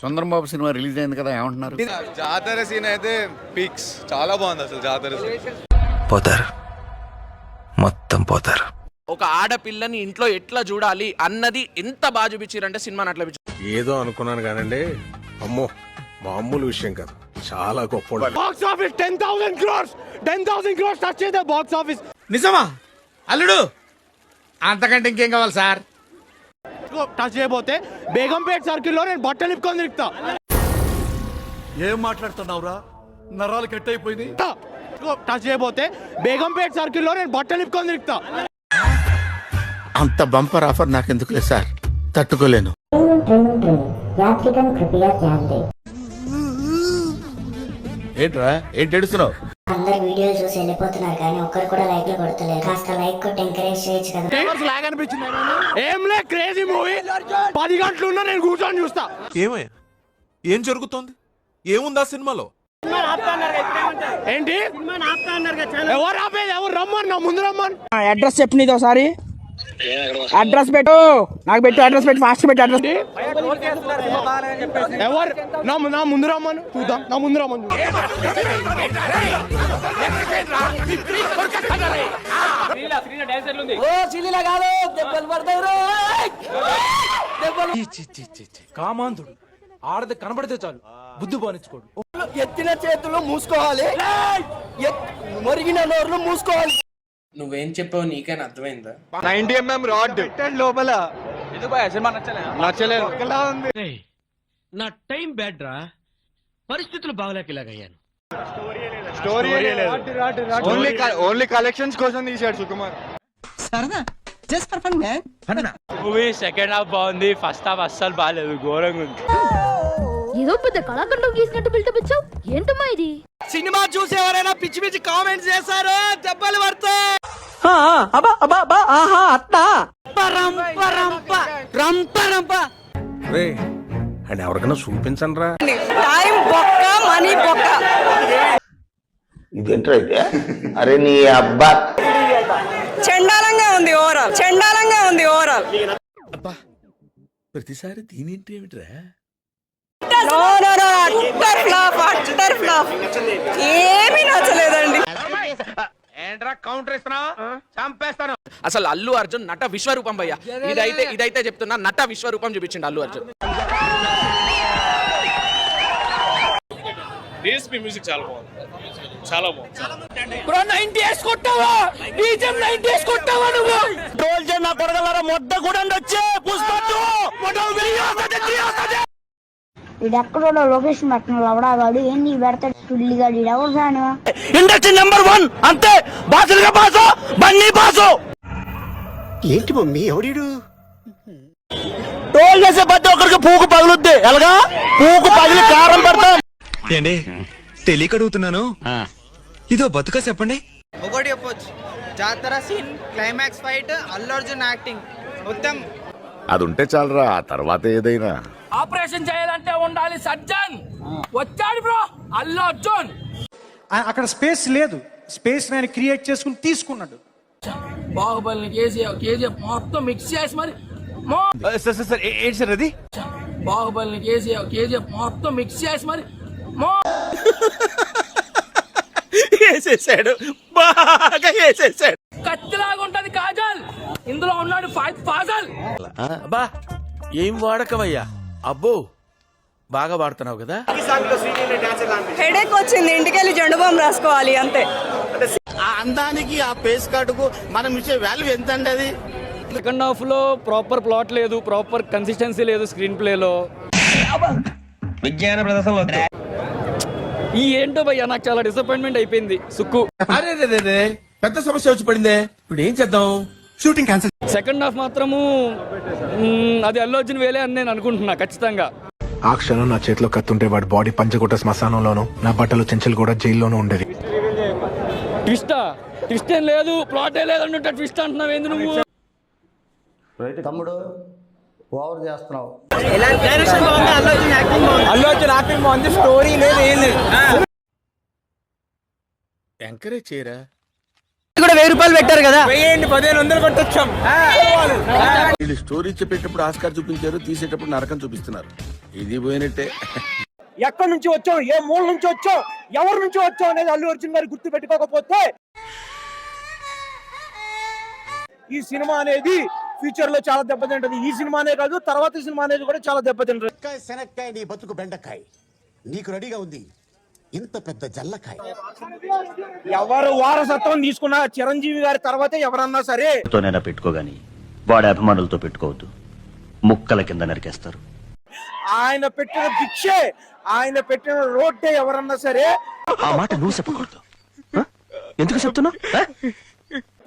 Chandrababu cinema release అయింది కదా, ఏమంటున్నారు? జాతర సీన్ అయితే పిక్స్ చాలా బాగుంది అసలు. జాతర సీన్ పోతారు, మొత్తం పోతారు. ఒక ఆడపిల్లని ఇంట్లో ఎట్లా చూడాలి అన్నది ఎంత బాగా చూపించారంటే సినిమా అట్లా ఏదో అనుకున్నాను కానండి, అమ్మో మామూలు విషయం కాదు, చాలా గొప్ప. Box office 10,000 crores 10,000 crores touch చేద్దాం బాక్స్ ఆఫీస్. నిజమా అల్లుడు? అంతకంటే ఇంకేం కావాలి సార్? టచ్ చేయబోతే బేగంపేట్ సర్కిల్లో నేను బట్టలు ఇప్పుకొని తిరుగుతా. ఏం మాట్లాడుతున్నావురా? నరాలు కట్ అయిపోయింది. టచ్ చేయబోతే బేగంపేట్ సర్కిల్లో నేను బట్టలు ఇప్పుకొని తిరుగుతా. అంత బంపర్ ఆఫర్ నాకెందుకు లేదు సార్, తట్టుకోలేను. ఏంట్రా ఏంటి ఏడుస్తున్నావు? అందరు వీడియోలు చూసి వెళ్ళిపోతున్నారు కానీ ఒక్కరు కూడా లైక్ లో కొడతలేరు. కాస్త లైక్ కొట్టి ఎంకరేజ్ చేయొచ్చు కదా. ఏం లే, క్రేజీ మూవీ. 10 గంటలు ఉన్నా నేను కూర్చొని చూస్తా. ఏమయ్యా, ఏం జరుగుతోంది? ఏముందా సినిమాలో? ఏంటి ఎవరు ఆపేది? ఎవరు రమ్మని? నా ముందు రమ్మని. అడ్రస్ చెప్పు నీది ఒకసారి. అడ్రస్ పెట్టు, నాకు పెట్టు అడ్రస్, పెట్టు ఫాస్ట్ పెట్టు అడ్రస్. ఎవరు నా ముందు రమ్మని చూద్దాం. నా ముందు రమ్మని కామాంధుడు ఆడది కనబడితే చాలు బుద్ధి బానించుకోడు. ఎత్తిన చేతులు మూసుకోవాలి, మొరిగిన నోర్లు మూసుకోవాలి. నువ్వేం చెప్పావు నీకైనా అర్థమైందా? 90 mm రాడ్ లోపల నచ్చలేదు. నా టైం బ్యాడ్ రా, పరిస్థితులు బాగలేక ఇలాగయ్యాను. స్టోరీ ఓన్లీ కలెక్షన్స్ కోసం తీశాడు సుకుమార్. మూవీ సెకండ్ హాఫ్ బాగుంది, ఫస్ట్ హాఫ్ అస్సలు బాగాలేదు, ఘోరంగా ఉంది. ఏదో పెద్ద కళాఖండం గీసినట్టు బిల్డప్ ఇచ్చావు, ఏంటమ్మా ఇది? సినిమా చూసి ఎవరైనా పిచ్చి పిచ్చి కామెంట్స్ చేశారు, దెబ్బలు పడతాయి. అని ఎవరికైనా చూపించండి రా. టైం బొక్క, మనీ బొక్క. ఇదేంట్రా అయితే? అరే నీ అబ్బా, చండాలంగా ఉంది ఓవరాల్, చండాలంగా ఉంది ఓవరాల్. అబ్బా, ప్రతిసారి దీనింటి ఏమిట్రా? No no no, utter flop, utter flop. ఏమీ నచ్చలేదండి. అసలు అల్లు అర్జున్ నట విశ్వరూపం భయ్యా. ఇదైతే చెప్తున్నా, నట విశ్వరూపం చూపించిండు అల్లు అర్జున్. డిఎస్పీ మ్యూజిక్ చాలా బాగుంది, చాలా బాగుంది. ఇడెక్కడో లొకేషన్ పెట్టిన లవడాగాడు ఏంది పెడతాడు చుల్లిగాడు. ఎవరు ఫ్యాను? ఇండస్ట్రీ నెంబర్ 1 అంతే. బాసులుగా బాసు, బన్నీ బాసు. ఏంటి మమ్మీ ఎవడీడు? టోల్ చేసే ప్రతి ఒక్కరికి పూకు పగులుద్ది. ఎలాగా పూకు పగిలి కారం పెడతాం. ఏంటి తెలియక అడుగుతున్నాను, ఇదో బతుక చెప్పండి. ఒకటి చెప్పొచ్చు, జాతర scene, climax fight, Allu Arjun acting మొత్తం అది ఉంటే చాలరా, ఆ తర్వాత ఏదైనా. ఆపరేషన్ చేయాలంటే ఉండాలి సర్జన్. వచ్చాడు బ్రో అల్లు అర్జున్. అక్కడ స్పేస్ లేదు, స్పేస్ నేను క్రియేట్ చేసుకుని తీసుకున్నాడు. బాహుబలిని కేజీఎఫ్ మొత్తం మిక్స్ చేసి మరి ఏంటి సార్ అది? బాహుబలిని కేజీఎఫ్ మొత్తం మిక్స్ చేసి మరి వేసేసాడు, బాగా వేసేసాడు. కత్తిలాగా ఉంటది కాజల్, ఇందులో ఉన్నాడు ఫాజల్. అబ్బా ఏం వాడకమయ్యా, అబ్బో బాగా వాడుతున్నావు కదా. హెడేక్ వచ్చింది, ఇంటికెళ్ళి జండు బామ్ రాసుకోవాలి అంతే. ఆ అందానికి, ఆ ఫేస్ కార్డుకు మనం ఇచ్చే వాల్యూ ఎంత అండి అది? సెకండ్ హాఫ్ లో ప్రాపర్ ప్లాట్ లేదు, ప్రాపర్ కన్సిస్టెన్సీ లేదు స్క్రీన్ ప్లే లో. విజ్ఞాన ప్రదర్శనలో ఈ ఏంటో భయ్యా, నాకు చాలా డిసప్పాయింట్మెంట్ అయిపోయింది. సుక్కు అరే పెద్ద సమస్య వచ్చి పడిందే, ఇప్పుడు ఏం చేద్దాం? Shooting cancel. సెకండ్ హాఫ్ మాత్రము అది అల్లు అర్జున్ వేలే అని నేను అనుకుంటున్నా ఖచ్చితంగా. ఆ క్షణం నా చేతిలో కత్తుంటే వాడి బాడీ పంచగుట్ట శ్మశానంలోను, నా బట్టలు చెంచలు కూడా జైల్లోనూ ఉండేది. ట్విస్ట్ ఏం లేదు, ప్లాటే లేదు అంటే ట్విస్ట్ అంటున్నావు ఏంది నువ్వు? తమ్ముడు ఓవర్ చేస్తున్నావు. అల్లు అర్జున్ యాక్టింగ్ బాగుంది, స్టోరీ లేదు, ఏం లేదు. ఎంకరేజ్ చేయరా. కూడా 1000 రూపాయలు పెట్టారు కదా, 1500 కొట్టొచ్చాం. వీళ్ళు స్టోరీ చెప్పేటప్పుడు ఆస్కార్ చూపించారు, తీసేటప్పుడు నరకం చూపిస్తున్నారు. ఇది పోయినట్టే. ఎక్కడి నుంచి వచ్చాం, ఏ మూల నుంచి వచ్చాం, ఎవరి నుంచి వచ్చాం అనేది అల్లు అర్జున్ గారు గుర్తు పెట్టుకోకపోతే ఈ సినిమా అనేది ఫ్యూచర్ లో చాలా దెబ్బతింటది. ఈ సినిమానే కాదు, తర్వాత సినిమా అనేది కూడా చాలా దెబ్బతింటది. శనక్కాయ నీ బతుకు బెండకాయ, నీకు రెడీగా ఉంది ఇంత పెద్ద జల్లకాయ. ఎవరు వారసత్వం తీసుకున్న చిరంజీవి గారి తర్వాతే ఎవరన్నా సరే తోనైనా పెట్టుకోగాని వాడి అభిమానులతో పెట్టుకోవద్దు, ముక్కల కింద నరికేస్తారు. ఆయన పెట్టిన భిక్షే, ఆయన పెట్టిన రోడ్డే ఎవరన్నా సరే. ఆ మాట నువ్వు చెప్పకూడదు. ఎందుకు చెప్తున్నావు?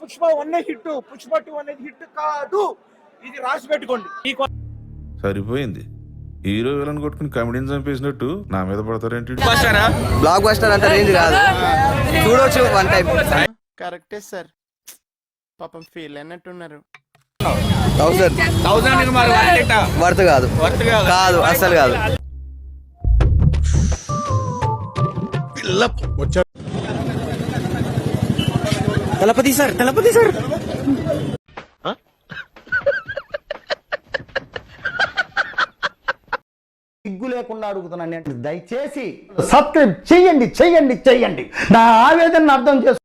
పుష్ప 1 హిట్, పుష్ప 2 అనేది హిట్ కాదు. ఇది రాసి పెట్టుకోండి. సరిపోయింది. హీరో విలన్ కొట్టుకుని కమెడీని చంపేసినట్టు నా మీద పడతారేంటి? బ్లాక్ బస్టర్ అంత రేంజ్ కాదు, చూడొచ్చు వన్ టైం. కరెక్టే సార్, పాపం ఫీల్ అయినట్టున్నారు. 1000 వర్త్ కాదు, కాదు అసలు కాదు. Thalapathy sir, Thalapathy sir. సిగ్గు లేకుండా అడుగుతున్నాను, దయచేసి సబ్స్క్రైబ్ చెయ్యండి, చెయ్యండి, చెయ్యండి. నా ఆవేదన అర్థం చేసుకో.